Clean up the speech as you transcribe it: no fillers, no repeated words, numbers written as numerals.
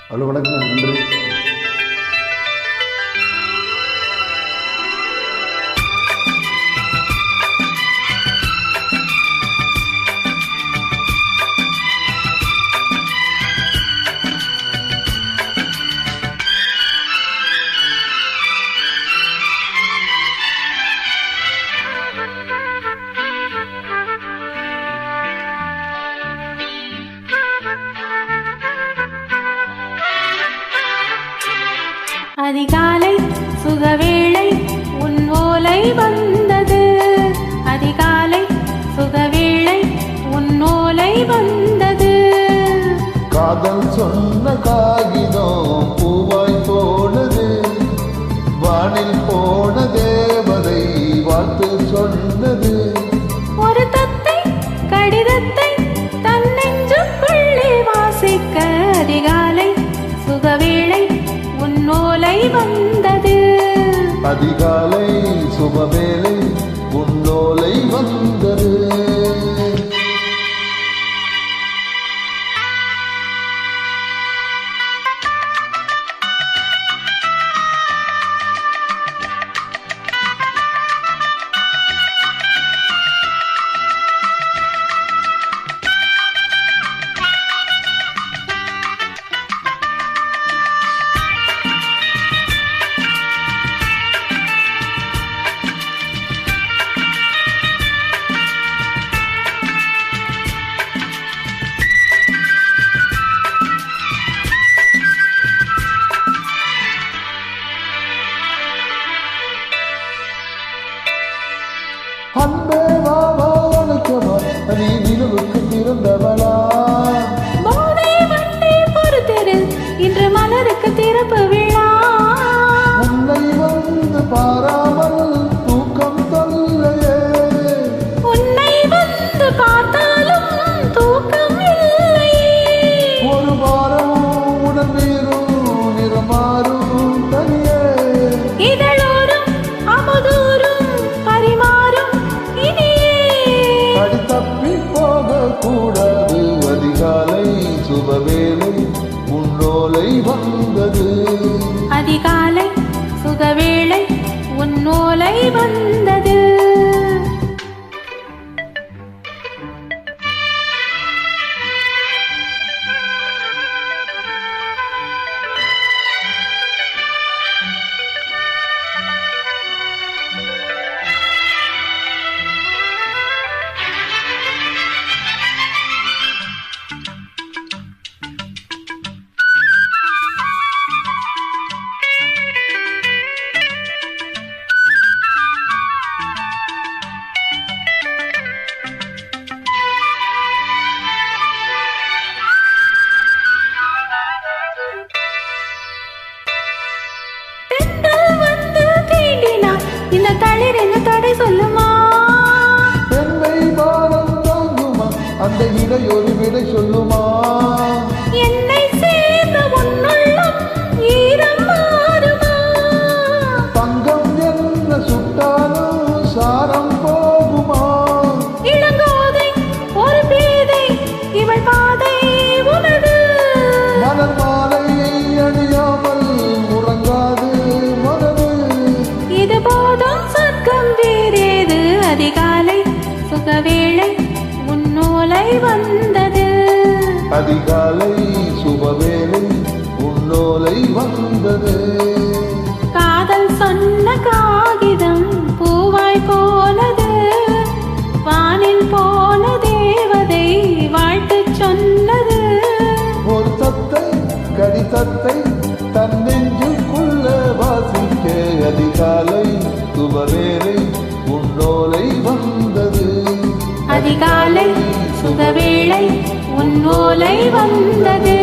Hello வணக்கம், நன்றி. அதிகாலை சுகவேளை உன் ஓலை வந்தது. அதிகாலை சுகவேளை உன் ஓலை வந்தது. காதல் சொன்ன காகிதம் பூவாய் போனது. வானில் போன தேவதை வாழ்த்து சொன்னது. ஒரு தத்தை கடிதத்தை தன் நெஞ்சுக்குள்ளே வாசிக்க அதிகாலை சுகவேளை உன் ஓலை வந்தது. அதிகாலை சுபவேளை உன் ஓலை வந்தது. அன்பே வா வா அழைக்கவா, நீ நிலவுக்கு பிறந்தவளா? போதை வண்டி பொறுத்திரு, இன்று மலருக்கு திறப்பு விழா. உன்னை வந்து பாராமல் தூக்கம் தொல்லையே. உன்னை வந்து பார்த்தாலும் தூக்கம் இல்லையே. ஒரு வாரம் உடன் வீரும் நிறமாறும் தனியே. இதழோரும் அமுதூரும் பரிமாறும் இனியே. அடி தப்பி போக கூடாது. அதிகாலை சுபவேளை உன்னோலை வந்தது. அதிகாலை சுகவேளை உன் ஓலை வந்தது. இந்த தளிர் என்ன தடை சொல்லுமா? பெண்ணை பாரம் தாங்குமா? அந்த இடை ஒரு விடை சொல்லுமா? என்னை சேர்ந்த உன்னுள்ளம் ஈரம் மாறுமா? தங்கம் என்ன சுட்டாலும் சாரம் போகுமா? இளங்கோதை ஒரு பேதை, இவள் பாதை உனது. மலர் மாலையை அணியாமல் உறங்காது மனது. இது போதும் சொர்க்கம் வேறேது. அதிகாலை சுகவேளை உன் ஓலை வந்தது. அதிகாலை சுபவேளை உன்னோலை வந்தது. காதல் சொன்ன காகிதம் பூவாய் போனது. வானில் போன தேவதை வாழ்த்து சொன்னது. ஒரு தத்தை கடிதத்தை தன் நெஞ்சுக்குள்ள வாசிக்க அதிகாலை சுபவேளை உன்னோலை வந்தது. அதிகாலை சுகவேளை உன் ஓலை வந்தது.